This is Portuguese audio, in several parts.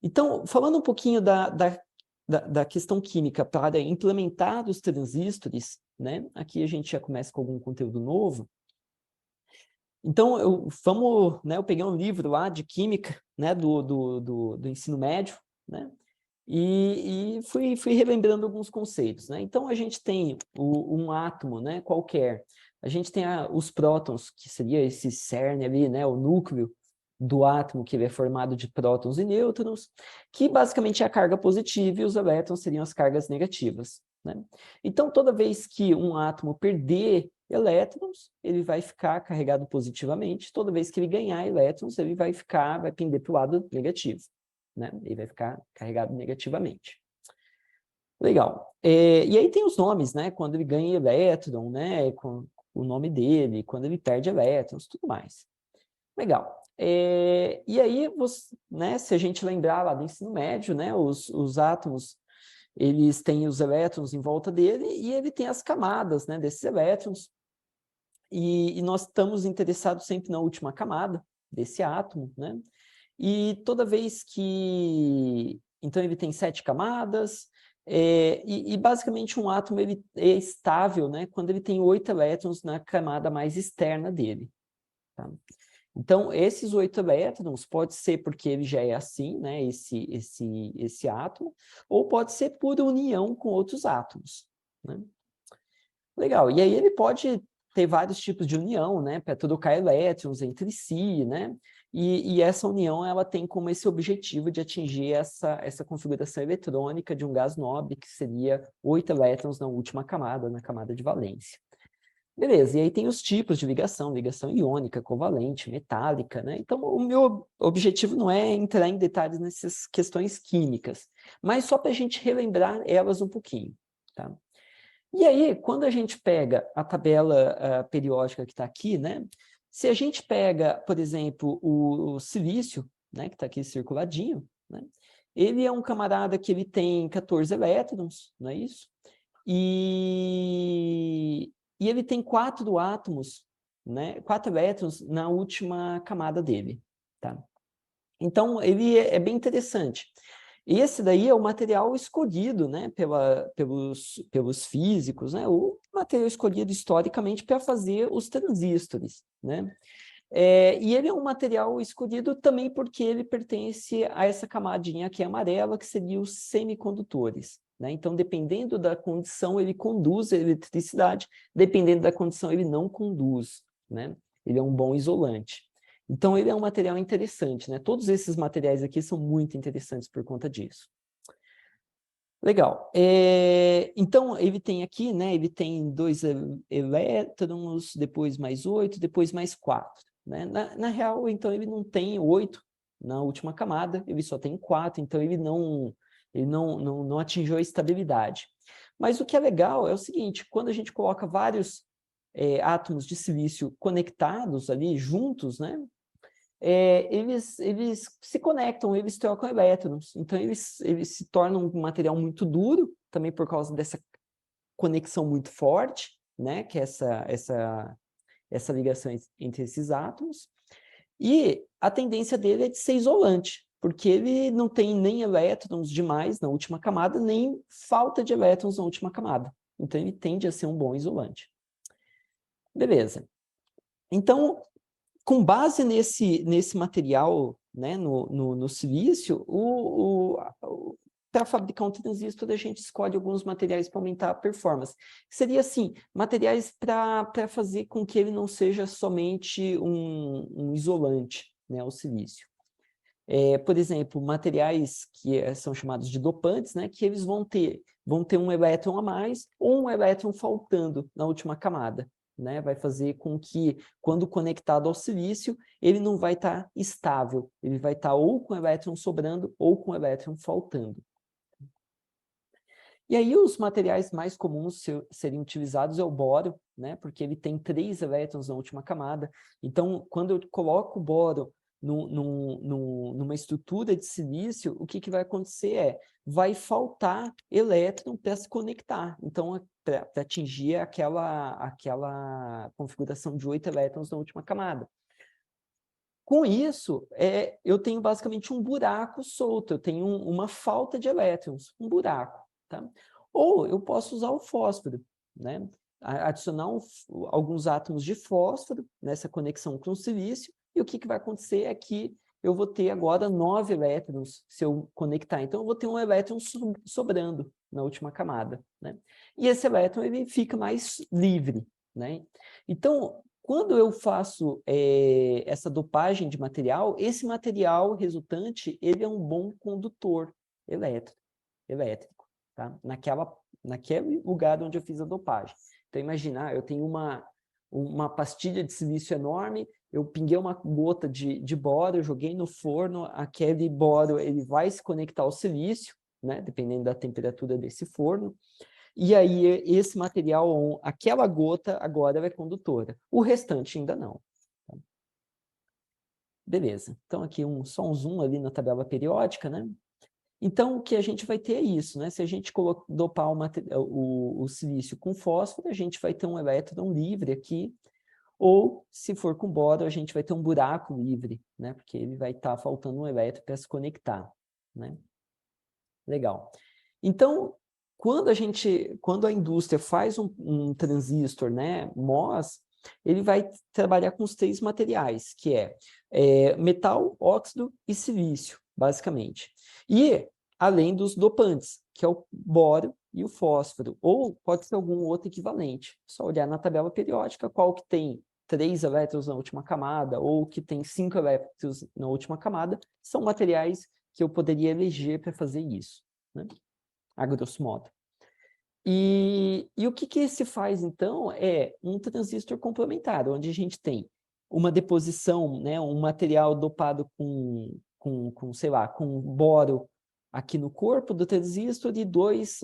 Então, falando um pouquinho da questão química para implementar os transistores, né? Aqui a gente já começa com algum conteúdo novo. Então, eu peguei um livro lá de química, né, do ensino médio, né? E fui relembrando alguns conceitos, né? Então, a gente tem um átomo, né, qualquer. A gente tem os prótons, que seria esse cerne ali, né, o núcleo do átomo, que ele é formado de prótons e nêutrons, que basicamente é a carga positiva e os elétrons seriam as cargas negativas, né? Então, toda vez que um átomo perder elétrons, ele vai ficar carregado positivamente. Toda vez que ele ganhar elétrons, ele vai pender para o lado negativo, né? Ele vai ficar carregado negativamente. Legal. E aí tem os nomes, né? Quando ele ganha elétron, né? Com o nome dele, quando ele perde elétrons, tudo mais. Legal. E aí, né, se a gente lembrar lá do ensino médio, né, os átomos, eles têm os elétrons em volta dele e ele tem as camadas, né, desses elétrons. E nós estamos interessados sempre na última camada desse átomo, né? E toda vez que... Então, ele tem 7 camadas, e basicamente um átomo ele é estável, né, quando ele tem 8 elétrons na camada mais externa dele. Tá? Então, esses 8 elétrons pode ser porque ele já é assim, né, esse átomo, ou pode ser por união com outros átomos, né? Legal, e aí ele pode ter vários tipos de união, né, para trocar elétrons entre si, né, e essa união, ela tem como esse objetivo de atingir essa configuração eletrônica de um gás nobre, que seria 8 elétrons na última camada, na camada de valência. Beleza, e aí tem os tipos de ligação iônica, covalente, metálica, né? Então, o meu objetivo não é entrar em detalhes nessas questões químicas, mas só para a gente relembrar elas um pouquinho, tá? E aí, quando a gente pega a tabela periódica que está aqui, né? Se a gente pega, por exemplo, o silício, né, que está aqui circuladinho, né? Ele é um camarada que ele tem 14 elétrons, não é isso? E ele tem 4 átomos, né? 4 elétrons na última camada dele, tá? Então, ele é bem interessante. Esse daí é o material escolhido, né, pelos físicos, né, o material escolhido historicamente para fazer os transistores, né? E ele é um material escolhido também porque ele pertence a essa camadinha aqui amarela, que seria os semicondutores, né? Então, dependendo da condição, ele conduz a eletricidade, dependendo da condição, ele não conduz, né? Ele é um bom isolante. Então, ele é um material interessante, né? Todos esses materiais aqui são muito interessantes por conta disso. Legal. Então, ele tem aqui, né? Ele tem 2 elétrons, depois mais 8, depois mais 4. Né? Na real, então, ele não tem 8 na última camada, ele só tem 4, então ele não atingiu a estabilidade. Mas o que é legal é o seguinte, quando a gente coloca vários átomos de silício conectados ali, juntos, né? Eles se conectam, eles trocam elétrons. Então, eles se tornam um material muito duro, também por causa dessa conexão muito forte, né? Que é essa ligação entre esses átomos. E a tendência dele é de ser isolante, porque ele não tem nem elétrons demais na última camada, nem falta de elétrons na última camada. Então, ele tende a ser um bom isolante. Beleza. Então, com base nesse material, né, no silício, para fabricar um transistor, a gente escolhe alguns materiais para aumentar a performance. Seria, assim, materiais para fazer com que ele não seja somente um isolante, né, o silício. Por exemplo, materiais que são chamados de dopantes, né, que eles vão ter um elétron a mais ou um elétron faltando na última camada. Né, vai fazer com que, quando conectado ao silício, ele não vai estar estável, ele vai estar ou com elétron sobrando ou com elétron faltando. E aí os materiais mais comuns seriam utilizados é o boro, né, porque ele tem 3 elétrons na última camada. Então, quando eu coloco o boro numa estrutura de silício, o que vai acontecer vai faltar elétron para se conectar. Então, para atingir aquela configuração de 8 elétrons na última camada. Com isso, eu tenho basicamente um buraco solto, eu tenho uma falta de elétrons, um buraco. Tá? Ou eu posso usar o fósforo, né? Adicionar alguns átomos de fósforo nessa conexão com o silício, e o que vai acontecer é que eu vou ter agora 9 elétrons se eu conectar. Então, eu vou ter um elétron sobrando na última camada. Né? E esse elétron ele fica mais livre. Né? Então, quando eu faço essa dopagem de material, esse material resultante ele é um bom condutor elétrico, tá? Naquele lugar onde eu fiz a dopagem. Então, imagina, eu tenho uma pastilha de silício enorme, eu pinguei uma gota de boro, eu joguei no forno, aquele boro ele vai se conectar ao silício, né? Dependendo da temperatura desse forno, e aí esse material, aquela gota agora é condutora, o restante ainda não. Tá? Beleza, então aqui só um zoom ali na tabela periódica, né? Então, o que a gente vai ter é isso, né? Se a gente dopar o silício com fósforo, a gente vai ter um elétron livre aqui, ou, se for com boro, a gente vai ter um buraco livre, né? Porque ele vai estar faltando um elétron para se conectar, né? Legal. Então, quando a indústria faz um transistor, né, MOS, ele vai trabalhar com os 3 materiais, que é metal, óxido e silício, basicamente. E além dos dopantes, que é o boro e o fósforo, ou pode ser algum outro equivalente. Só olhar na tabela periódica qual que tem 3 elétrons na última camada, ou que tem 5 elétrons na última camada, são materiais que eu poderia eleger para fazer isso, né? A grosso modo. E o que se faz, então, é um transistor complementar, onde a gente tem uma deposição, né, um material dopado sei lá, com boro aqui no corpo do transistor e 2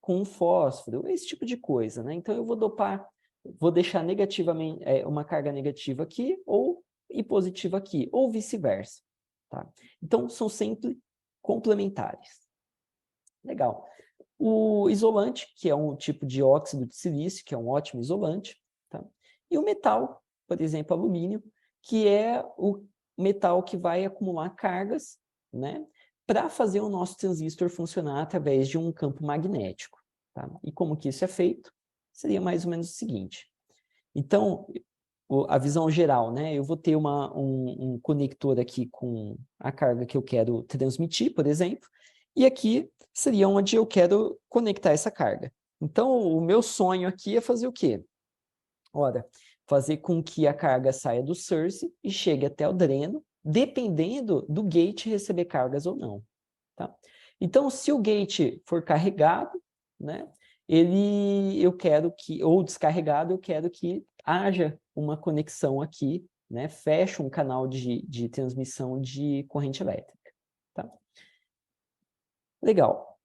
com fósforo, esse tipo de coisa, né? Então, eu vou deixar negativamente, uma carga negativa aqui, e positiva aqui, ou vice-versa, tá? Então, são sempre complementares. Legal. O isolante, que é um tipo de óxido de silício, que é um ótimo isolante, tá? E o metal, por exemplo, alumínio, que é o metal que vai acumular cargas, né, para fazer o nosso transistor funcionar através de um campo magnético, tá? E como que isso é feito? Seria mais ou menos o seguinte. Então, a visão geral, né? Eu vou ter um conector aqui com a carga que eu quero transmitir, por exemplo, e aqui seria onde eu quero conectar essa carga. Então, o meu sonho aqui é fazer o quê? Ora, fazer com que a carga saia do source e chegue até o dreno, dependendo do gate receber cargas ou não. Tá? Então, se o gate for carregado, né, eu quero que, ou descarregado, eu quero que haja uma conexão aqui, né, feche um canal de transmissão de corrente elétrica. Tá? Legal.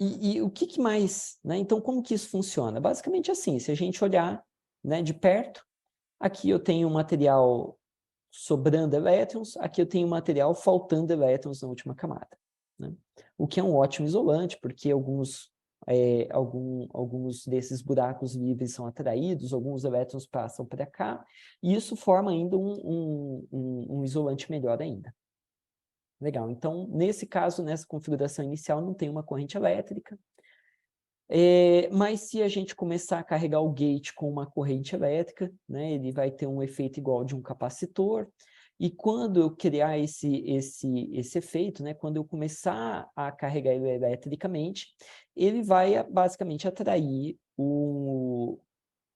E o que mais, né? Então, como que isso funciona? Basicamente assim, se a gente olhar, né, de perto, aqui eu tenho um material sobrando elétrons, aqui eu tenho material faltando elétrons na última camada. Né? O que é um ótimo isolante, porque alguns desses buracos livres são atraídos, alguns elétrons passam para cá, e isso forma ainda um isolante melhor ainda. Legal, então, nesse caso, nessa configuração inicial, não tem uma corrente elétrica, mas se a gente começar a carregar o gate com uma corrente elétrica, né, ele vai ter um efeito igual de um capacitor, e quando eu criar esse efeito, né, quando eu começar a carregar ele eletricamente, ele vai basicamente atrair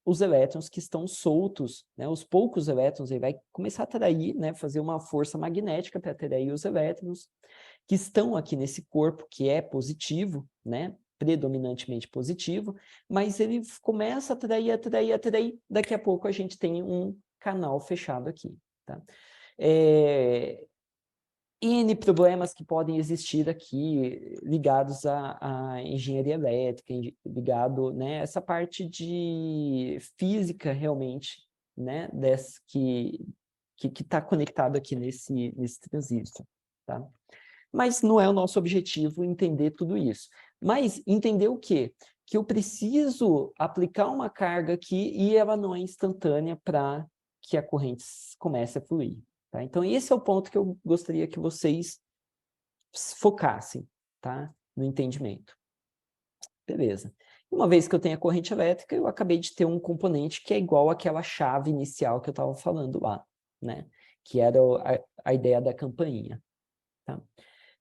os elétrons que estão soltos, né, os poucos elétrons, ele vai começar a atrair, né, fazer uma força magnética para atrair os elétrons que estão aqui nesse corpo que é positivo, né, predominantemente positivo, mas ele começa a atrair, daqui a pouco a gente tem um canal fechado aqui, tá? N problemas que podem existir aqui ligados à engenharia elétrica, ligado, né, essa parte de física realmente, né, que está conectado aqui nesse transistor, tá? Mas não é o nosso objetivo entender tudo isso. Mas entender o quê? Que eu preciso aplicar uma carga aqui e ela não é instantânea para que a corrente comece a fluir. Tá? Então, esse é o ponto que eu gostaria que vocês focassem, tá? No entendimento. Beleza. Uma vez que eu tenho a corrente elétrica, eu acabei de ter um componente que é igual àquela chave inicial que eu estava falando lá, né? Que era a ideia da campainha. Tá?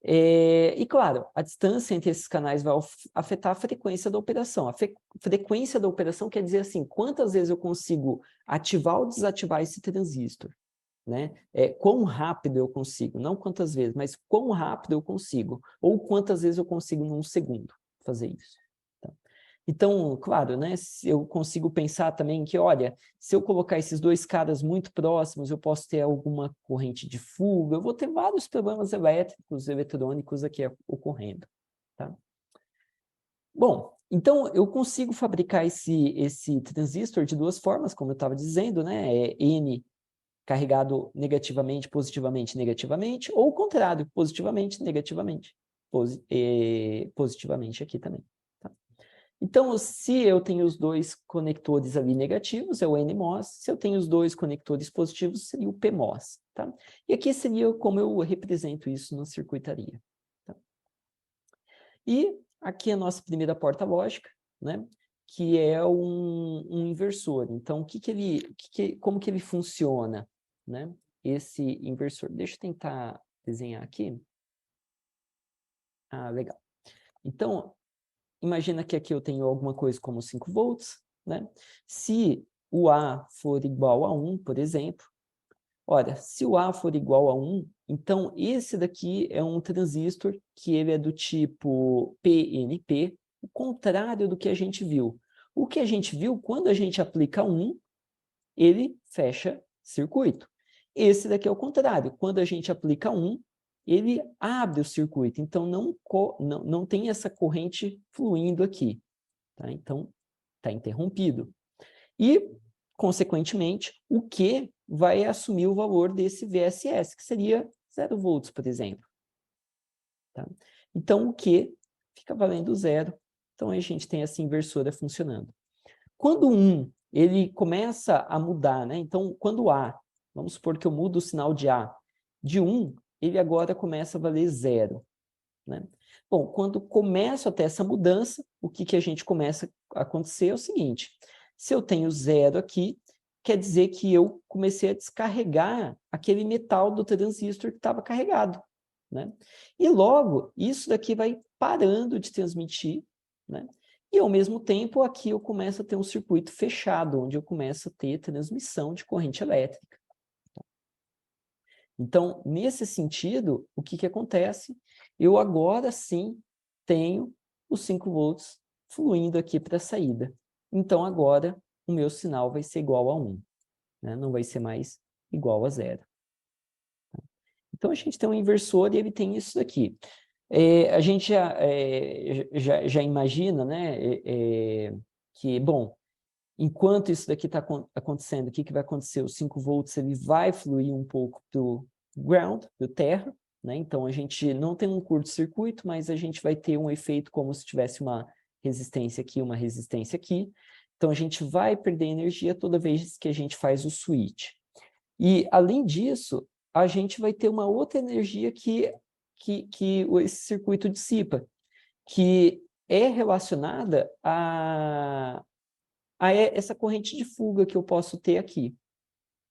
E, claro, a distância entre esses canais vai afetar a frequência da operação. A frequência da operação quer dizer assim, quantas vezes eu consigo ativar ou desativar esse transistor, né? Quão rápido eu consigo, não quantas vezes, mas quão rápido eu consigo, ou quantas vezes eu consigo num segundo fazer isso. Tá? Então, claro, né, se eu consigo pensar também que, olha, se eu colocar esses dois caras muito próximos, eu posso ter alguma corrente de fuga, eu vou ter vários problemas elétricos, eletrônicos aqui ocorrendo. Tá? Bom, então eu consigo fabricar esse transistor de duas formas, como eu estava dizendo, né? N carregado negativamente, positivamente, negativamente, ou o contrário, positivamente, negativamente, positivamente aqui também. Tá? Então, se eu tenho os dois conectores ali negativos, é o NMOS, se eu tenho os dois conectores positivos, seria o PMOS. Tá? E aqui seria como eu represento isso na circuitaria. Tá? E aqui a nossa primeira porta lógica, né? Que é um inversor. Então, como que ele funciona, né? Esse inversor. Deixa eu tentar desenhar aqui. Ah, legal. Então, imagina que aqui eu tenho alguma coisa como 5 volts, né? Se o A for igual a 1, por exemplo, olha, se o A for igual a 1, então esse daqui é um transistor que ele é do tipo PNP, o contrário do que a gente viu. O que a gente viu, quando a gente aplica 1, ele fecha circuito. Esse daqui é o contrário. Quando a gente aplica 1, ele abre o circuito. Então, não tem essa corrente fluindo aqui. Tá? Então, está interrompido. E, consequentemente, o Q vai assumir o valor desse VSS, que seria 0 volts, por exemplo. Tá? Então, o Q fica valendo 0. Então, a gente tem essa inversora funcionando. Quando 1 ele começa a mudar, né? Então, quando A, vamos supor que eu mudo o sinal de A, de 1, ele agora começa a valer 0. Né? Bom, quando começa a ter essa mudança, o que a gente começa a acontecer é o seguinte, se eu tenho 0 aqui, quer dizer que eu comecei a descarregar aquele metal do transistor que estava carregado. Né? E logo, isso daqui vai parando de transmitir, né? E, ao mesmo tempo, aqui eu começo a ter um circuito fechado, onde eu começo a ter transmissão de corrente elétrica. Então, nesse sentido, o que acontece? Eu agora sim tenho os 5 volts fluindo aqui para a saída. Então, agora, o meu sinal vai ser igual a 1, né? Não vai ser mais igual a 0. Então, a gente tem um inversor e ele tem isso daqui. A gente já imagina, né, que, bom, enquanto isso daqui está acontecendo, o que vai acontecer? Os 5 volts ele vai fluir um pouco para o ground, para terra, né? Então, a gente não tem um curto-circuito, mas a gente vai ter um efeito como se tivesse uma resistência aqui, uma resistência aqui. Então, a gente vai perder energia toda vez que a gente faz o switch. E, além disso, a gente vai ter uma outra energia que esse circuito dissipa, que é relacionada a essa corrente de fuga que eu posso ter aqui.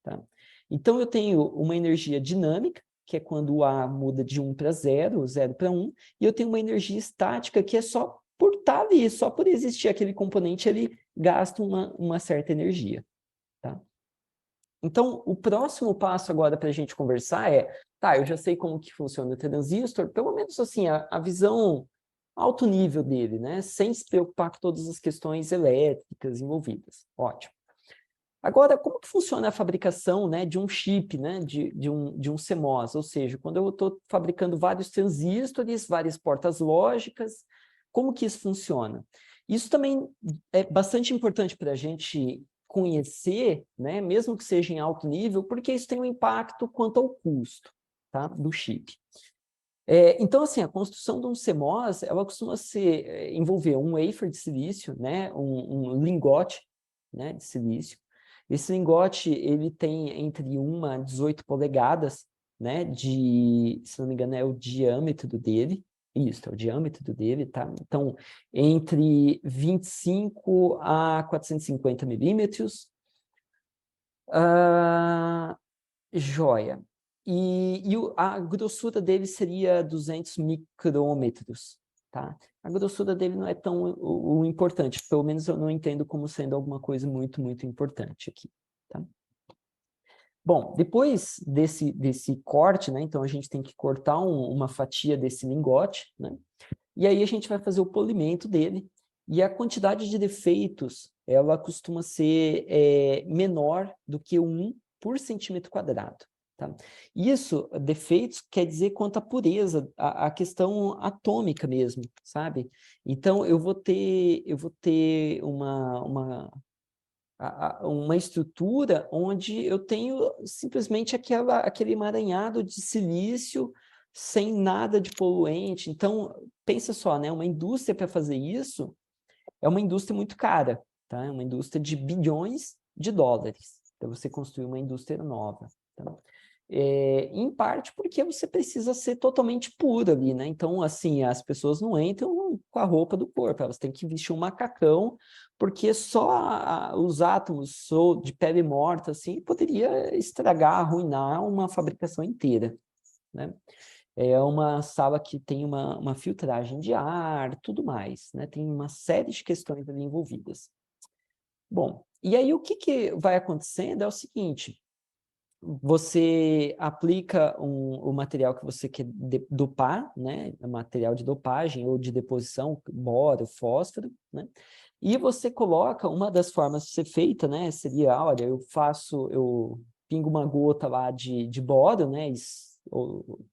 Tá? Então, eu tenho uma energia dinâmica, que é quando o A muda de 1 para 0, 0 para 1, e eu tenho uma energia estática, que é só por estar ali, só por existir aquele componente, ele gasta uma certa energia. Tá? Então, o próximo passo agora para a gente conversar é, tá, eu já sei como que funciona o transistor, pelo menos assim, a visão alto nível dele, né? Sem se preocupar com todas as questões elétricas envolvidas. Ótimo. Agora, como que funciona a fabricação, né, de um chip, né, de um CMOS? Ou seja, quando eu estou fabricando vários transistores, várias portas lógicas, como que isso funciona? Isso também é bastante importante para a gente conhecer, né, mesmo que seja em alto nível, porque isso tem um impacto quanto ao custo, tá, do chip. Então, assim, a construção de um CMOS, ela costuma envolver um wafer de silício, né, um lingote, né, de silício. Esse lingote, ele tem entre 1 a 18 polegadas, né, se não me engano, é o diâmetro dele. Isso, é o diâmetro dele, tá? Então, entre 25 a 450 milímetros. Joia. A grossura dele seria 200 micrômetros, tá? A grossura dele não é tão o importante, pelo menos eu não entendo como sendo alguma coisa muito, muito importante aqui, tá? Bom, depois desse corte, né? Então, a gente tem que cortar uma fatia desse lingote, né? E aí a gente vai fazer o polimento dele, e a quantidade de defeitos, ela costuma ser menor do que 1 por centímetro quadrado. Tá? Isso, defeitos, quer dizer quanto à pureza, a questão atômica mesmo, sabe? Então, eu vou ter uma estrutura onde eu tenho simplesmente aquele emaranhado de silício sem nada de poluente. Então, pensa só, né? Uma indústria para fazer isso é uma indústria muito cara, tá? É uma indústria de bilhões de dólares para você construir uma indústria nova. Tá? Em parte porque você precisa ser totalmente puro ali, né? Então, assim, as pessoas não entram com a roupa do corpo, elas têm que vestir um macacão, porque só os átomos de pele morta, assim, poderia estragar, arruinar uma fabricação inteira, né? É uma sala que tem uma filtragem de ar, tudo mais, né? Tem uma série de questões ali envolvidas. Bom, e aí o que vai acontecendo é o seguinte: você aplica o material que você quer dopar, né? Material de dopagem ou de deposição, boro, fósforo, né? E você coloca, uma das formas de ser feita, né? Seria, olha, eu pingo uma gota lá de boro, né?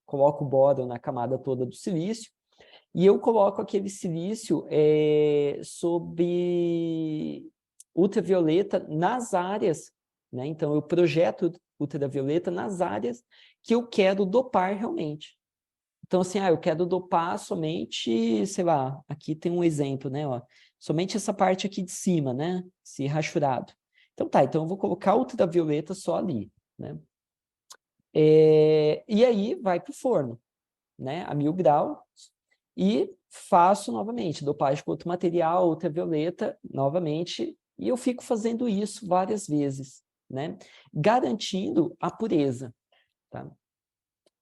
Coloco o boro na camada toda do silício, e eu coloco aquele silício sob ultravioleta nas áreas, né? Então, eu projeto ultravioleta nas áreas que eu quero dopar realmente. Então, assim, eu quero dopar somente, sei lá, aqui tem um exemplo, né? Ó, somente essa parte aqui de cima, né? Esse rachurado. Então, então eu vou colocar ultravioleta só ali, né? E aí vai para o forno, né? A 1000 graus, e faço novamente dopagem com outro material, ultravioleta, novamente, e eu fico fazendo isso várias vezes, né? Garantindo a pureza, tá?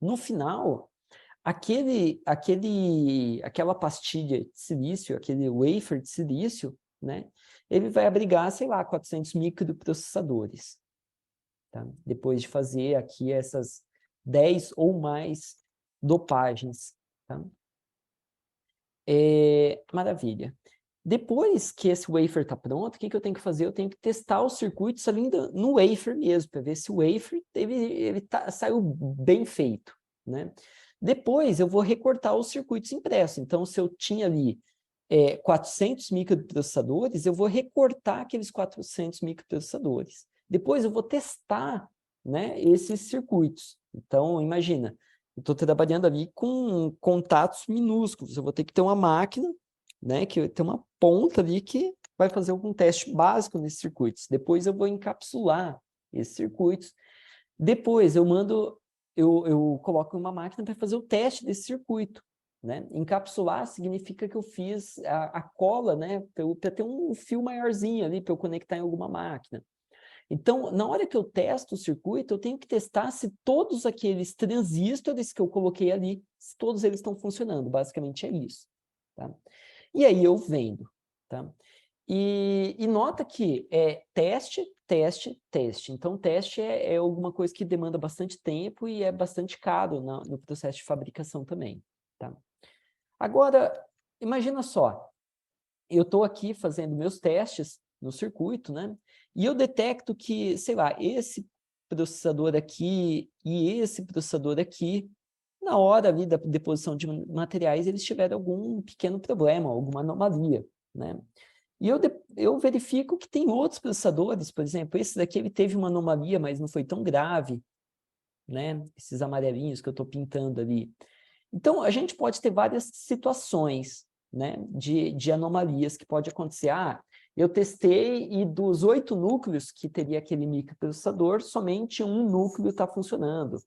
No final, aquela pastilha de silício, aquele wafer de silício, né? Ele vai abrigar, sei lá, 400 microprocessadores, tá? Depois de fazer aqui essas 10 ou mais dopagens, tá? Maravilha. Depois que esse wafer está pronto, o que eu tenho que fazer? Eu tenho que testar os circuitos ali no wafer mesmo, para ver se o wafer saiu bem feito, né? Depois eu vou recortar os circuitos impressos. Então, se eu tinha ali 400 microprocessadores, eu vou recortar aqueles 400 microprocessadores. Depois eu vou testar, né, esses circuitos. Então, imagina, eu estou trabalhando ali com contatos minúsculos. Eu vou ter que ter uma máquina, né, que tem uma ponta ali que vai fazer algum teste básico nesses circuitos. Depois eu vou encapsular esses circuitos. Depois eu coloco uma máquina para fazer o teste desse circuito, né? Encapsular significa que eu fiz a cola, né, para ter um fio maiorzinho ali para eu conectar em alguma máquina. Então, na hora que eu testo o circuito, eu tenho que testar se todos aqueles transistores que eu coloquei ali, se todos eles estão funcionando. Basicamente é isso, tá? E aí eu vendo, tá? E nota que é teste, teste, teste. Então, teste é alguma coisa que demanda bastante tempo e é bastante caro no processo de fabricação também, tá? Agora, imagina só, eu estou aqui fazendo meus testes no circuito, né? E eu detecto que, sei lá, esse processador aqui e esse processador aqui, na hora ali da deposição de materiais, eles tiveram algum pequeno problema, alguma anomalia, né? E eu verifico que tem outros processadores, por exemplo, esse daqui ele teve uma anomalia, mas não foi tão grave, né? Esses amarelinhos que eu estou pintando ali. Então, a gente pode ter várias situações, né, de anomalias que pode acontecer. eu testei e dos 8 núcleos que teria aquele microprocessador, somente um núcleo está funcionando.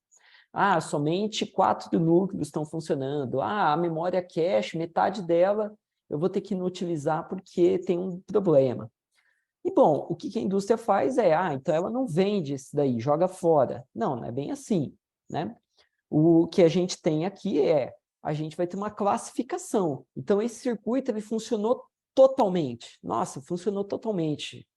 Ah, somente 4 núcleos estão funcionando. Ah, a memória cache, metade dela eu vou ter que inutilizar porque tem um problema. E, bom, o que a indústria faz é, então ela não vende esse daí, joga fora. Não, não é bem assim, né? O que a gente tem aqui a gente vai ter uma classificação. Então, esse circuito, ele funcionou totalmente. Nossa, funcionou totalmente.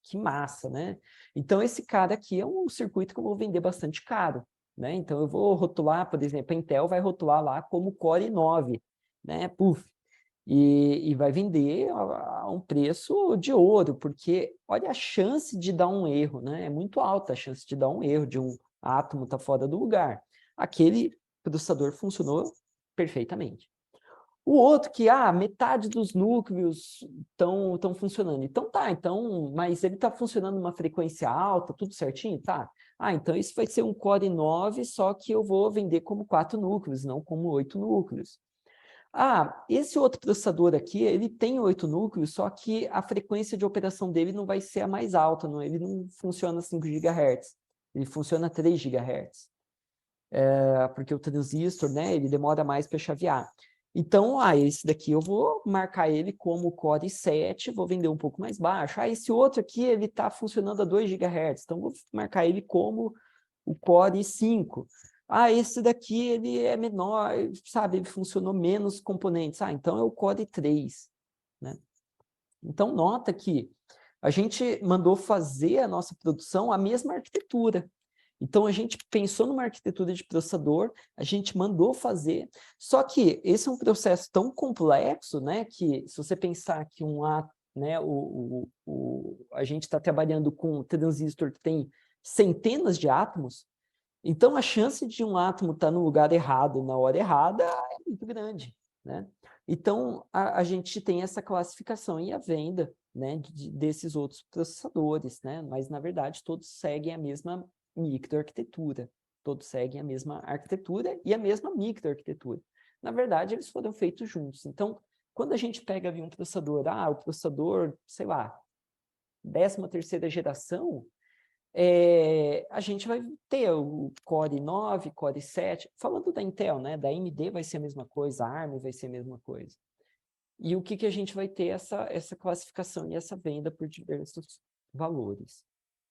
Que massa, né? Então, esse cara aqui é um circuito que eu vou vender bastante caro, né? Então, eu vou rotular, por exemplo, a Intel vai rotular lá como Core 9, né? Puf, e vai vender a um preço de ouro, porque olha a chance de dar um erro, né? É muito alta a chance de dar um erro, de um átomo estar fora do lugar. Aquele processador funcionou perfeitamente. O outro que, metade dos núcleos estão funcionando. Então mas ele está funcionando numa frequência alta, tudo certinho? Tá. Então isso vai ser um Core 9, só que eu vou vender como 4 núcleos, não como 8 núcleos. Esse outro processador aqui, ele tem 8 núcleos, só que a frequência de operação dele não vai ser a mais alta, não, ele não funciona 5 GHz, ele funciona 3 GHz. Porque o transistor, né, ele demora mais para chavear. Então, esse daqui eu vou marcar ele como Core 7, vou vender um pouco mais baixo. Esse outro aqui, ele está funcionando a 2 GHz, então vou marcar ele como o Core 5. Esse daqui, ele é menor, sabe, ele funcionou menos componentes. Então é o Core 3, né? Então, nota que a gente mandou fazer a nossa produção a mesma arquitetura. Então, a gente pensou numa arquitetura de processador, a gente mandou fazer, só que esse é um processo tão complexo, né, que se você pensar que né, a gente está trabalhando com um transistor que tem centenas de átomos, então a chance de um átomo estar no lugar errado, na hora errada, é muito grande, né? Então, a gente tem essa classificação e a venda, né, desses outros processadores, né? Mas, na verdade, todos seguem a mesma microarquitetura. Todos seguem a mesma arquitetura e a mesma microarquitetura. Na verdade, eles foram feitos juntos. Então, quando a gente pega ali um processador, o processador, sei lá, 13ª geração, a gente vai ter o Core 9, Core 7, falando da Intel, né? Da AMD vai ser a mesma coisa, a ARM vai ser a mesma coisa. E o que a gente vai ter essa classificação e essa venda por diversos valores.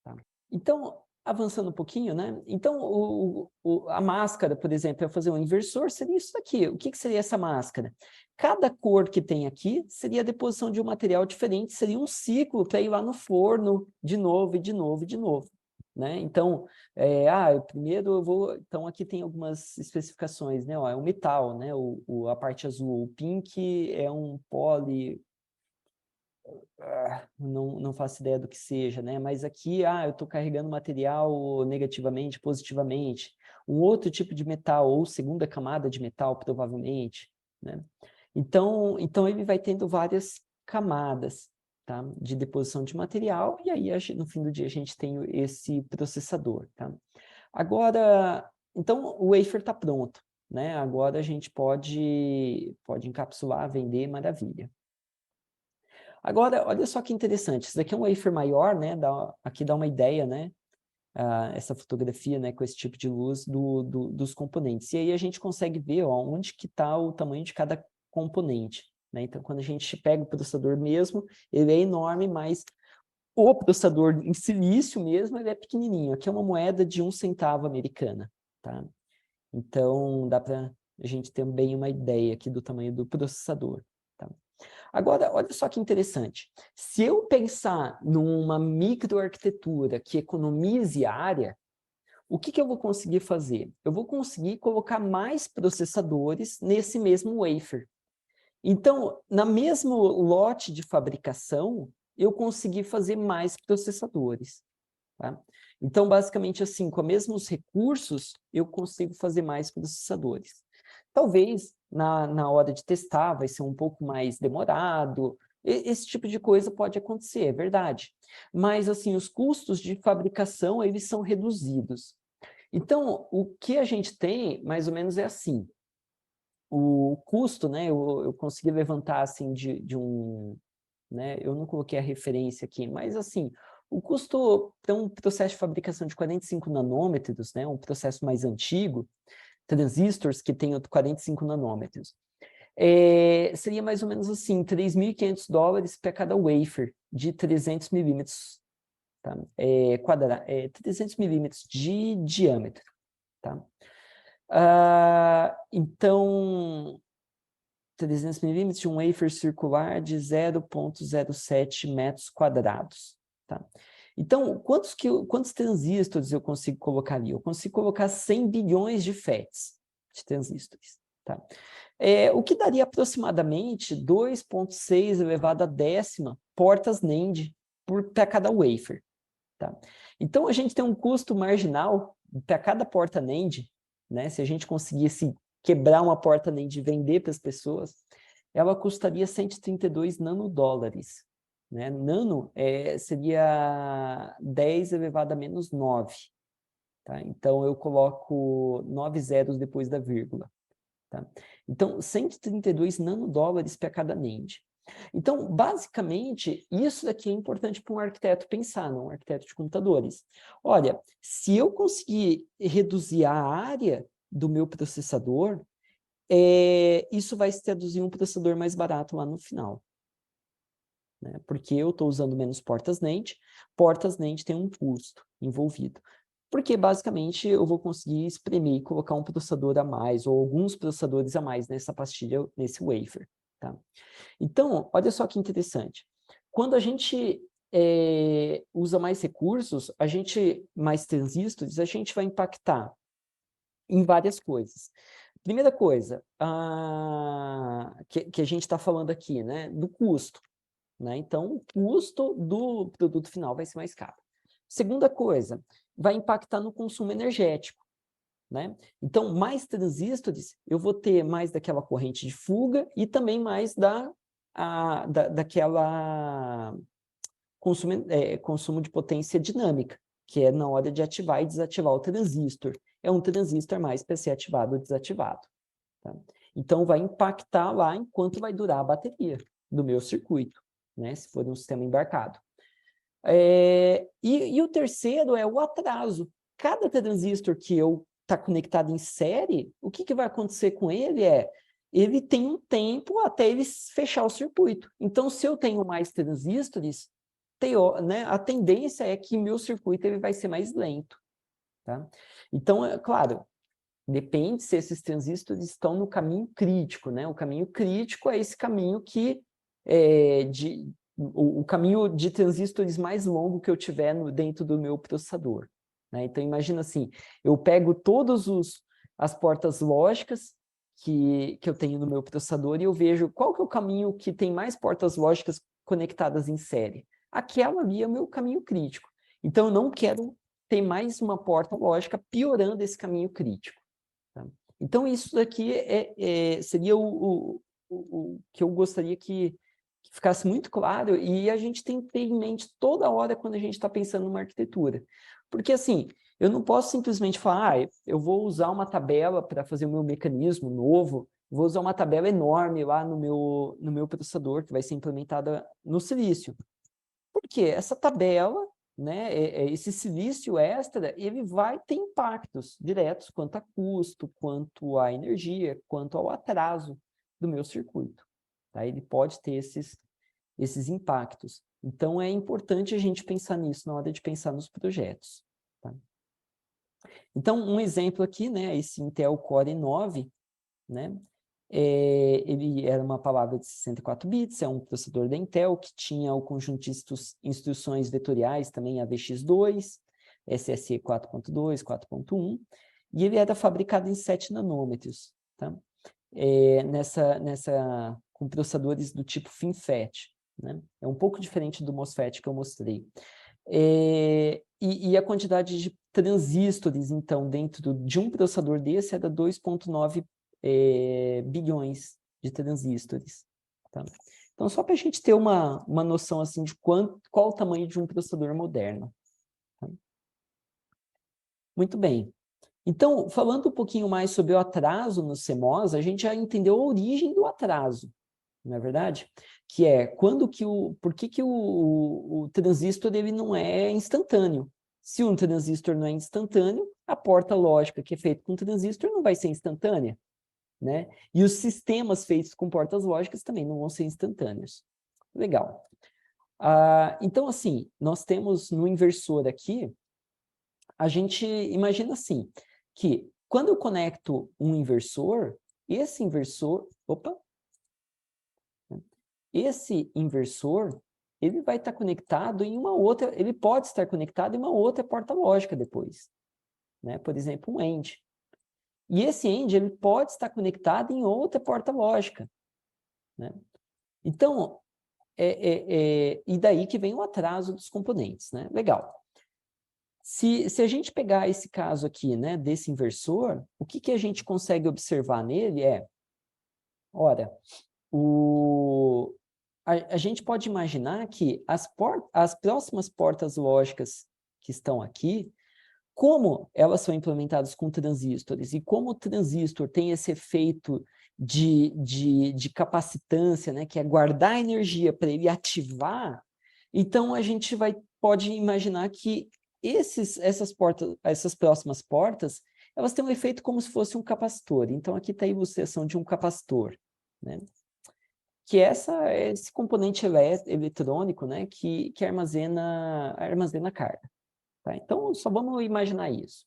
Tá? Então, avançando um pouquinho, né? Então, a máscara, por exemplo, fazer um inversor, seria isso daqui. O que seria essa máscara? Cada cor que tem aqui seria a deposição de um material diferente, seria um ciclo para ir lá no forno de novo, e de novo, e de novo. Né? Então, primeiro eu vou... Então, aqui tem algumas especificações, né? É um metal, né? A parte azul. O pink é um poly... não faço ideia do que seja, né? Mas aqui, eu estou carregando material negativamente, positivamente. Um outro tipo de metal, ou segunda camada de metal, provavelmente, né? Então ele vai tendo várias camadas, tá? De deposição de material, e aí, no fim do dia, a gente tem esse processador, tá? Agora, então, o wafer está pronto, né? Agora a gente pode encapsular, vender, maravilha. Agora, olha só que interessante, isso daqui é um wafer maior, né? Aqui dá uma ideia, né? Essa fotografia, né? Com esse tipo de luz dos componentes. E aí a gente consegue ver, onde que está o tamanho de cada componente, né? Então, quando a gente pega o processador mesmo, ele é enorme, mas o processador em silício mesmo, ele é pequenininho. Aqui é uma moeda de 1 centavo americana, tá? Então, dá para a gente ter bem uma ideia aqui do tamanho do processador, tá? Agora, olha só que interessante. Se eu pensar numa microarquitetura que economize área, o que eu vou conseguir fazer? Eu vou conseguir colocar mais processadores nesse mesmo wafer. Então, na mesmo lote de fabricação, eu consegui fazer mais processadores. Tá? Então, basicamente assim, com os mesmos recursos, eu consigo fazer mais processadores. Talvez, na hora de testar, vai ser um pouco mais demorado, esse tipo de coisa pode acontecer, é verdade. Mas, assim, os custos de fabricação, eles são reduzidos. Então, o que a gente tem, mais ou menos, é assim. O custo, né, eu consegui levantar, assim, de um né? Eu não coloquei a referência aqui, mas assim, o custo para um processo de fabricação de 45 nanômetros, né, um processo mais antigo, transistores que tem 45 nanômetros, seria mais ou menos assim, $3.500 para cada wafer de 300 milímetros, tá? 300 milímetros de diâmetro, tá? Então, 300 milímetros de um wafer circular de 0,07 metros quadrados, tá? Então, quantos transistores eu consigo colocar ali? Eu consigo colocar 100 bilhões de FETs, de transistores, tá? O que daria aproximadamente 2,6 elevado à décima portas NAND para cada wafer, tá? Então, a gente tem um custo marginal para cada porta NAND, né? Se a gente conseguisse quebrar uma porta NAND e vender para as pessoas, ela custaria 132 nanodólares, né? Nano seria 10 elevado a menos 9, tá? Então, eu coloco 9 zeros depois da vírgula, tá? Então, 132 nanodólares para cada NAND. Então, basicamente, isso daqui é importante para um arquiteto pensar, não um arquiteto de computadores. Olha, se eu conseguir reduzir a área do meu processador, isso vai se traduzir em um processador mais barato lá no final, né? Porque eu estou usando menos portas NAND tem um custo envolvido. Porque, basicamente, eu vou conseguir espremer e colocar um processador a mais, ou alguns processadores a mais nessa pastilha, nesse wafer, tá? Então, olha só que interessante. Quando a gente usa mais recursos, mais transistores, a gente vai impactar em várias coisas. Primeira coisa, que a gente está falando aqui, né, do custo, né? Então, o custo do produto final vai ser mais caro. Segunda coisa, vai impactar no consumo energético, né? Então, mais transistores, eu vou ter mais daquela corrente de fuga e também mais daquela consumo de potência dinâmica, que é na hora de ativar e desativar o transistor. É um transistor mais para ser ativado ou desativado, tá? Então, vai impactar lá enquanto vai durar a bateria do meu circuito, né? Se for um sistema embarcado. E o terceiro é o atraso. Cada transistor que eu está conectado em série, o que vai acontecer com ele ele tem um tempo até ele fechar o circuito. Então, se eu tenho mais transistores, né, a tendência é que meu circuito ele vai ser mais lento, tá? Então, claro, depende se esses transistores estão no caminho crítico, né? O caminho crítico é esse caminho que o caminho de transistores mais longo que eu tiver dentro do meu processador, né? Então, imagina assim, eu pego todas as portas lógicas que eu tenho no meu processador e eu vejo qual que é o caminho que tem mais portas lógicas conectadas em série. Aquela ali é o meu caminho crítico. Então, eu não quero ter mais uma porta lógica piorando esse caminho crítico, tá? Então, isso daqui seria o que eu gostaria que ficasse muito claro, e a gente tem que ter em mente toda hora quando a gente está pensando numa arquitetura. Porque, assim, eu não posso simplesmente falar, eu vou usar uma tabela para fazer o meu mecanismo novo, vou usar uma tabela enorme lá no meu processador, que vai ser implementada no silício. Por quê? Essa tabela, né, esse silício extra, ele vai ter impactos diretos quanto a custo, quanto à energia, quanto ao atraso do meu circuito, tá? Ele pode ter esses impactos. Então, é importante a gente pensar nisso na hora de pensar nos projetos, tá? Então, um exemplo aqui, né, esse Intel Core i9, né, ele era uma palavra de 64 bits, é um processador da Intel que tinha o conjunto de instruções vetoriais, também AVX2, SSE 4.2, 4.1, e ele era fabricado em 7 nanômetros, tá? Com processadores do tipo FinFET, né? É um pouco diferente do MOSFET que eu mostrei. E a quantidade de transistores, então, dentro de um processador desse era 2,9 bilhões de transistores, tá? Então, só para a gente ter uma noção assim, de qual o tamanho de um processador moderno, tá? Muito bem. Então, falando um pouquinho mais sobre o atraso no CMOS, a gente já entendeu a origem do atraso, não é verdade? Que é quando que por que o transistor ele não é instantâneo? Se um transistor não é instantâneo, a porta lógica que é feita com transistor não vai ser instantânea, né? E os sistemas feitos com portas lógicas também não vão ser instantâneos. Legal. Então, assim, nós temos no inversor aqui, a gente imagina assim, que quando eu conecto um inversor, esse inversor, ele vai estar conectado em uma outra, ele pode estar conectado em uma outra porta lógica depois, né? Por exemplo, um AND. E esse AND, ele pode estar conectado em outra porta lógica, né? Então, e daí que vem o atraso dos componentes, né? Legal. Se a gente pegar esse caso aqui, né, desse inversor, o que a gente consegue observar nele é, ora, a gente pode imaginar que as próximas portas lógicas que estão aqui, como elas são implementadas com transistores, e como o transistor tem esse efeito de capacitância, né, que é guardar energia para ele ativar, então a gente pode imaginar que essas próximas portas, elas têm um efeito como se fosse um capacitor. Então aqui está a ilustração de um capacitor, né? Que é esse componente eletrônico, né, que armazena carga. Tá? Então, só vamos imaginar isso.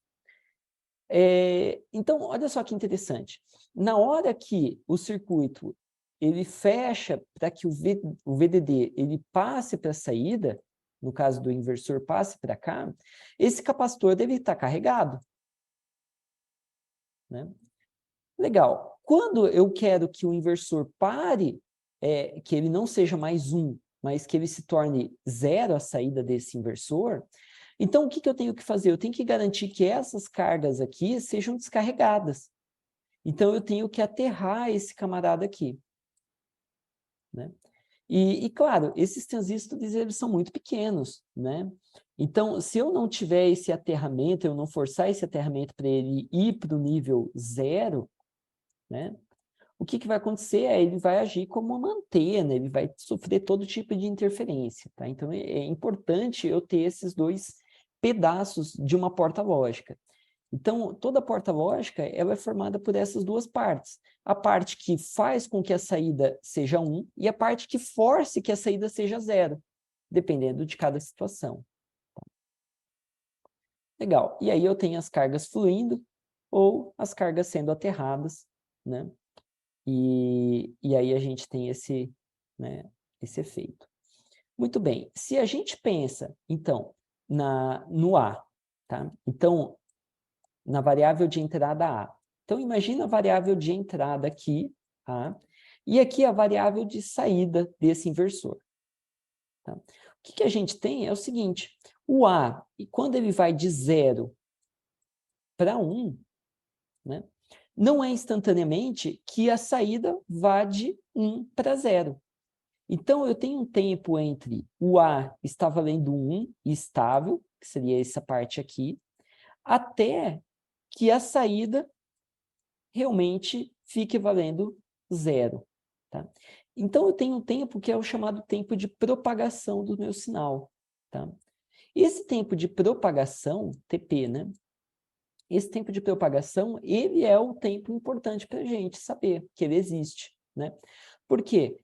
Então, olha só que interessante. Na hora que o circuito ele fecha para que o VDD ele passe para a saída, no caso do inversor passe para cá, esse capacitor deve estar carregado, né? Legal. Quando eu quero que o inversor pare, que ele não seja mais 1, mas que ele se torne 0 a saída desse inversor, então o que eu tenho que fazer? Eu tenho que garantir que essas cargas aqui sejam descarregadas. Então eu tenho que aterrar esse camarada aqui, né? E claro, esses transistores eles são muito pequenos, né? Então, se eu não tiver esse aterramento, eu não forçar esse aterramento para ele ir para o nível 0, né? O que vai acontecer é ele vai agir como uma antena, ele vai sofrer todo tipo de interferência, tá? Então, é importante eu ter esses dois pedaços de uma porta lógica. Então, toda porta lógica ela é formada por essas duas partes. A parte que faz com que a saída seja 1 e a parte que force que a saída seja 0, dependendo de cada situação. Legal. E aí eu tenho as cargas fluindo ou as cargas sendo aterradas, né? E aí a gente tem esse efeito. Muito bem. Se a gente pensa, então, no A, tá? Então, na variável de entrada A. Então, imagina a variável de entrada aqui, A, e aqui a variável de saída desse inversor. Tá? O que a gente tem é o seguinte, o A, quando ele vai de 0 para 1, né, não é instantaneamente que a saída vá de 1 para 0. Então, eu tenho um tempo entre o A está valendo 1, estável, que seria essa parte aqui, até que a saída realmente fique valendo 0. Tá? Então, eu tenho um tempo que é o chamado tempo de propagação do meu sinal. Tá? Esse tempo de propagação, TP, né? Esse tempo de propagação, ele é o tempo importante para a gente saber que ele existe, né? Por quê?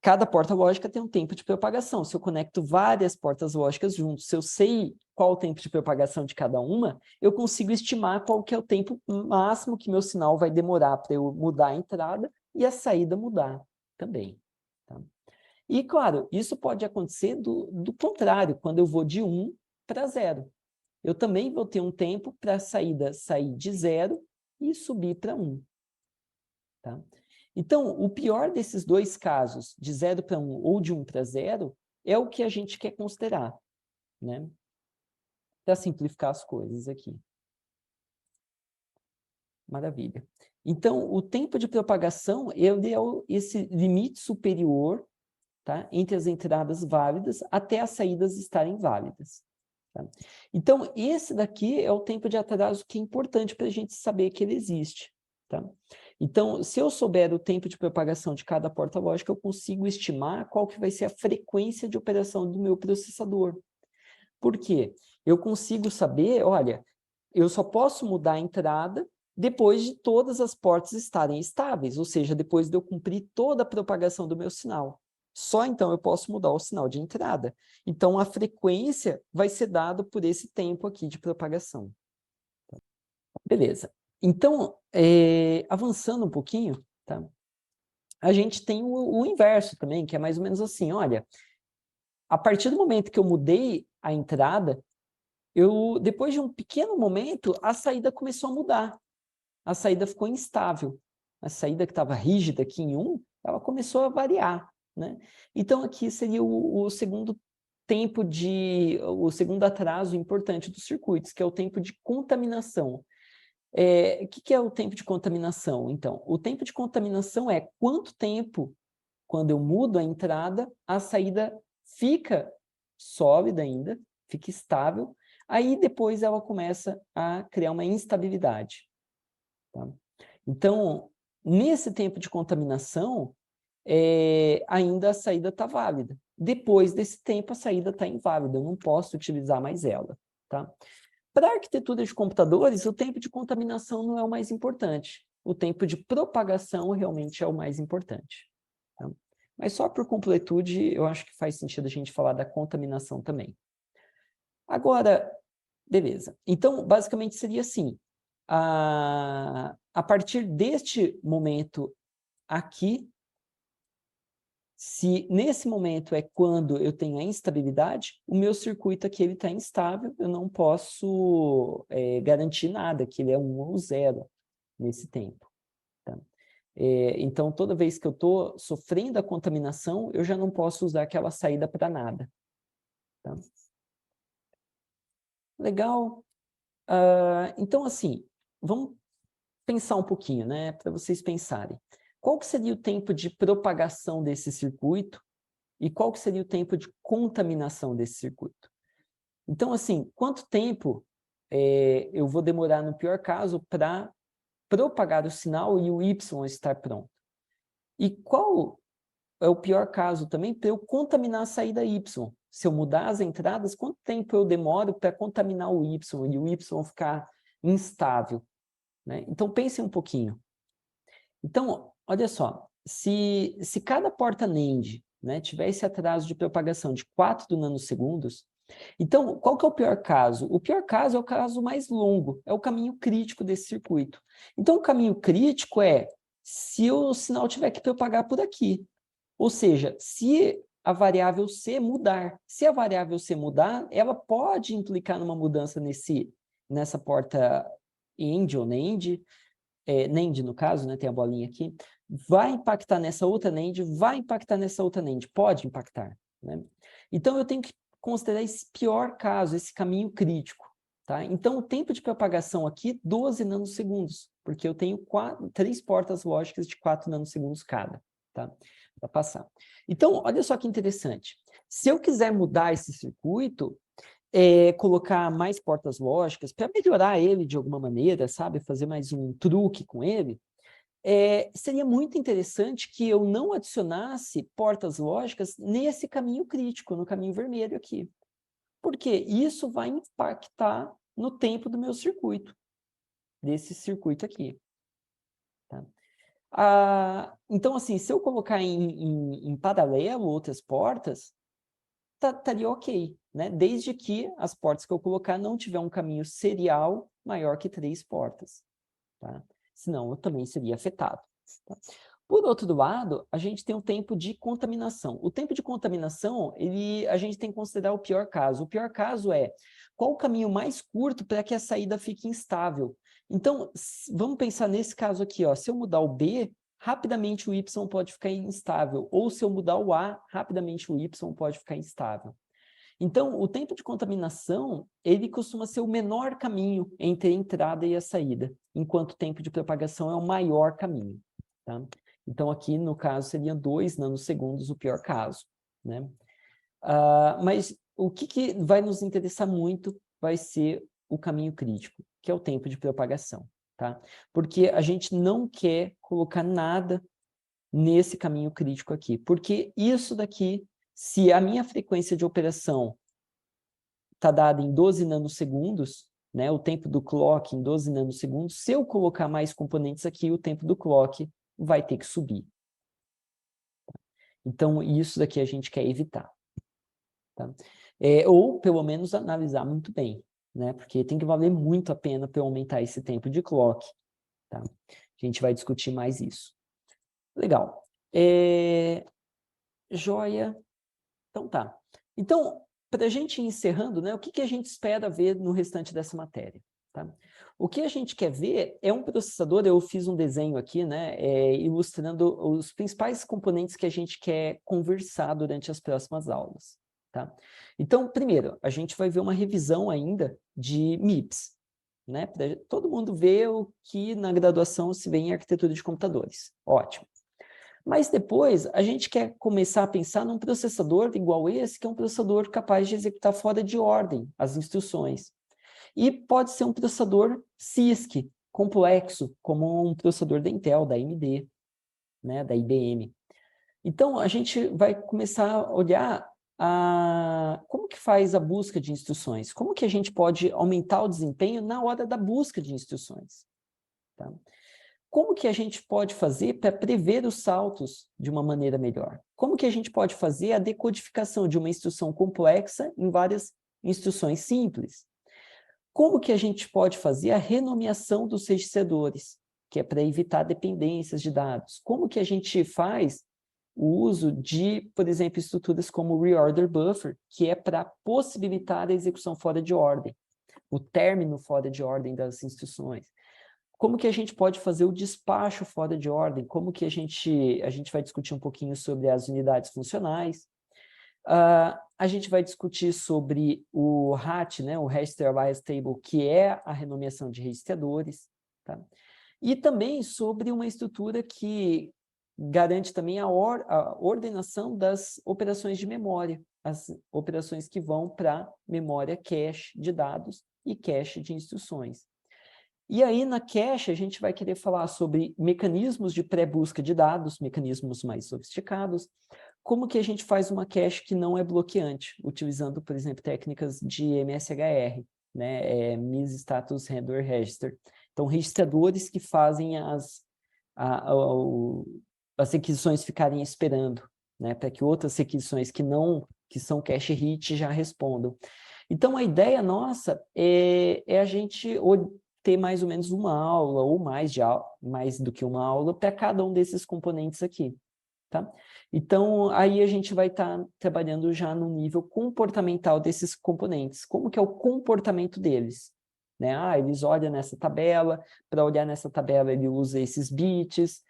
Cada porta lógica tem um tempo de propagação. Se eu conecto várias portas lógicas juntos, se eu sei qual o tempo de propagação de cada uma, eu consigo estimar qual que é o tempo máximo que meu sinal vai demorar para eu mudar a entrada e a saída mudar também. Tá? E, claro, isso pode acontecer do contrário, quando eu vou de 1 para 0. Eu também vou ter um tempo para a saída sair de 0 e subir para 1. Tá? Então, o pior desses dois casos, de 0 para 1 ou de 1 para 0, é o que a gente quer considerar, né? Para simplificar as coisas aqui. Maravilha. Então, o tempo de propagação ele é esse limite superior, tá, entre as entradas válidas até as saídas estarem válidas. Tá? Então, esse daqui é o tempo de atraso que é importante para a gente saber que ele existe. Tá? Então, se eu souber o tempo de propagação de cada porta lógica, eu consigo estimar qual que vai ser a frequência de operação do meu processador. Por quê? Eu consigo saber, olha, eu só posso mudar a entrada depois de todas as portas estarem estáveis, ou seja, depois de eu cumprir toda a propagação do meu sinal. Só então eu posso mudar o sinal de entrada. Então, a frequência vai ser dada por esse tempo aqui de propagação. Beleza. Então, avançando um pouquinho, tá? A gente tem o inverso também, que é mais ou menos assim, olha, a partir do momento que eu mudei a entrada, depois de um pequeno momento, a saída começou a mudar. A saída ficou instável. A saída que estava rígida aqui em 1, ela começou a variar, né? Então, aqui seria o segundo o segundo atraso importante dos circuitos, que é o tempo de contaminação. O que é o tempo de contaminação? Então, o tempo de contaminação é quanto tempo, quando eu mudo a entrada, a saída fica sólida ainda, fica estável, aí depois ela começa a criar uma instabilidade. Tá? Então, nesse tempo de contaminação, ainda a saída está válida. Depois desse tempo, a saída está inválida, eu não posso utilizar mais ela. Tá? Para a arquitetura de computadores, o tempo de contaminação não é o mais importante. O tempo de propagação realmente é o mais importante. Tá? Mas só por completude, eu acho que faz sentido a gente falar da contaminação também. Agora, beleza. Então, basicamente seria assim. A partir deste momento aqui, se nesse momento é quando eu tenho a instabilidade, o meu circuito aqui está instável, eu não posso garantir nada, que ele é 1 ou 0 nesse tempo. Tá? Então, toda vez que eu estou sofrendo a contaminação, eu já não posso usar aquela saída para nada. Tá? Legal. Então, assim, vamos pensar um pouquinho, né, para vocês pensarem. Qual que seria o tempo de propagação desse circuito e qual que seria o tempo de contaminação desse circuito? Então, assim, quanto tempo eu vou demorar, no pior caso, para propagar o sinal e o Y estar pronto? E qual é o pior caso também para eu contaminar a saída Y? Se eu mudar as entradas, quanto tempo eu demoro para contaminar o Y e o Y ficar instável? Né? Então, pensem um pouquinho. Então, olha só, se cada porta NAND, né, tiver esse atraso de propagação de 4 nanosegundos, então, qual que é o pior caso? O pior caso é o caso mais longo, é o caminho crítico desse circuito. Então, o caminho crítico é se o sinal tiver que propagar por aqui. Ou seja, se a variável C mudar. Se a variável C mudar, ela pode implicar numa mudança nessa porta AND ou NAND, NAND no caso, né, tem a bolinha aqui, vai impactar nessa outra NAND, vai impactar nessa outra NAND, pode impactar. Né? Então, eu tenho que considerar esse pior caso, esse caminho crítico. Tá? Então, o tempo de propagação aqui, 12 nanosegundos, porque eu tenho 3 portas lógicas de 4 nanosegundos cada, tá? Para passar. Então, olha só que interessante. Se eu quiser mudar esse circuito, colocar mais portas lógicas, para melhorar ele de alguma maneira, sabe? Fazer mais um truque com ele, seria muito interessante que eu não adicionasse portas lógicas nesse caminho crítico, no caminho vermelho aqui. Porque isso vai impactar no tempo do meu circuito, desse circuito aqui. Tá? Então, assim, se eu colocar em paralelo outras portas, estaria ok, né? Desde que as portas que eu colocar não tiver um caminho serial maior que 3 portas. Tá? Senão eu também seria afetado. Tá? Por outro lado, a gente tem o tempo de contaminação. O tempo de contaminação, a gente tem que considerar o pior caso. O pior caso é qual o caminho mais curto para que a saída fique instável. Então, vamos pensar nesse caso aqui, ó. Se eu mudar o B, rapidamente o Y pode ficar instável. Ou se eu mudar o A, rapidamente o Y pode ficar instável. Então, o tempo de contaminação, ele costuma ser o menor caminho entre a entrada e a saída, enquanto o tempo de propagação é o maior caminho. Tá? Então, aqui, no caso, seria 2 nanosegundos o pior caso. Né? Mas o que vai nos interessar muito vai ser o caminho crítico, que é o tempo de propagação. tá? Porque a gente não quer colocar nada nesse caminho crítico aqui, porque isso daqui, se a minha frequência de operação está dada em 12 nanosegundos, né, o tempo do clock em 12 nanosegundos, se eu colocar mais componentes aqui, o tempo do clock vai ter que subir. Então, isso daqui a gente quer evitar. Tá? Ou, pelo menos, analisar muito bem, né? Porque tem que valer muito a pena para eu aumentar esse tempo de clock. Tá? A gente vai discutir mais isso. Legal. Joia. Então, tá. Então, para a gente ir encerrando, né, o que a gente espera ver no restante dessa matéria? Tá? O que a gente quer ver é um processador, eu fiz um desenho aqui, né, ilustrando os principais componentes que a gente quer conversar durante as próximas aulas. Tá? Então, primeiro, a gente vai ver uma revisão ainda de MIPS. Né? Todo mundo vê o que na graduação se vê em arquitetura de computadores. Ótimo. Mas depois, a gente quer começar a pensar num processador igual esse, que é um processador capaz de executar fora de ordem as instruções. E pode ser um processador CISC, complexo, como um processador da Intel, da AMD, né, da IBM. Então, a gente vai começar a olhar como que faz a busca de instruções, como que a gente pode aumentar o desempenho na hora da busca de instruções. Tá? Como que a gente pode fazer para prever os saltos de uma maneira melhor? Como que a gente pode fazer a decodificação de uma instrução complexa em várias instruções simples? Como que a gente pode fazer a renomeação dos registradores, que é para evitar dependências de dados? Como que a gente faz o uso de, por exemplo, estruturas como o reorder buffer, que é para possibilitar a execução fora de ordem, o término fora de ordem das instruções? Como que a gente pode fazer o despacho fora de ordem? Como que a gente vai discutir um pouquinho sobre as unidades funcionais. A gente vai discutir sobre o RAT, né, o Register Alias Table, que é a renomeação de registradores. Tá? E também sobre uma estrutura que garante também a ordenação das operações de memória, as operações que vão para memória cache de dados e cache de instruções. E aí, na cache, a gente vai querer falar sobre mecanismos de pré-busca de dados, mecanismos mais sofisticados, como que a gente faz uma cache que não é bloqueante, utilizando, por exemplo, técnicas de MSHR, né, Miss Status Handler Register. Então, registradores que fazem as requisições ficarem esperando, né, para que outras requisições que são cache hit já respondam. Então, a ideia nossa é a gente ter mais ou menos uma aula, ou mais do que uma aula, para cada um desses componentes aqui. Tá? Então, aí a gente vai estar trabalhando já no nível comportamental desses componentes. Como que é o comportamento deles? Né? Eles olham nessa tabela, para olhar nessa tabela ele usa esses bits,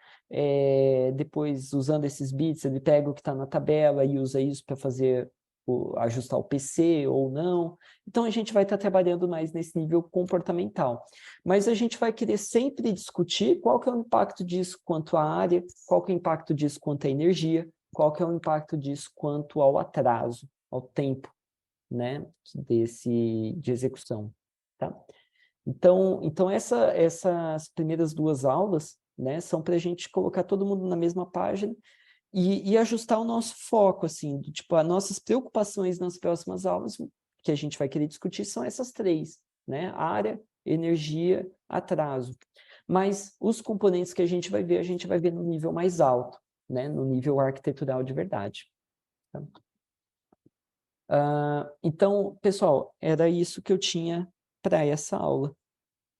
depois, usando esses bits, ele pega o que está na tabela e usa isso para fazer ajustar o PC ou não. Então, a gente vai estar trabalhando mais nesse nível comportamental. Mas a gente vai querer sempre discutir qual que é o impacto disso quanto à área, qual que é o impacto disso quanto à energia, qual que é o impacto disso quanto ao atraso, ao tempo, né, de execução. Tá? Então essas primeiras duas aulas, né, são para a gente colocar todo mundo na mesma página e ajustar o nosso foco, assim, tipo, as nossas preocupações nas próximas aulas, que a gente vai querer discutir, são essas três, né? Área, energia, atraso. Mas os componentes que a gente vai ver no nível mais alto, né? No nível arquitetural de verdade. Tá? Então, pessoal, era isso que eu tinha para essa aula.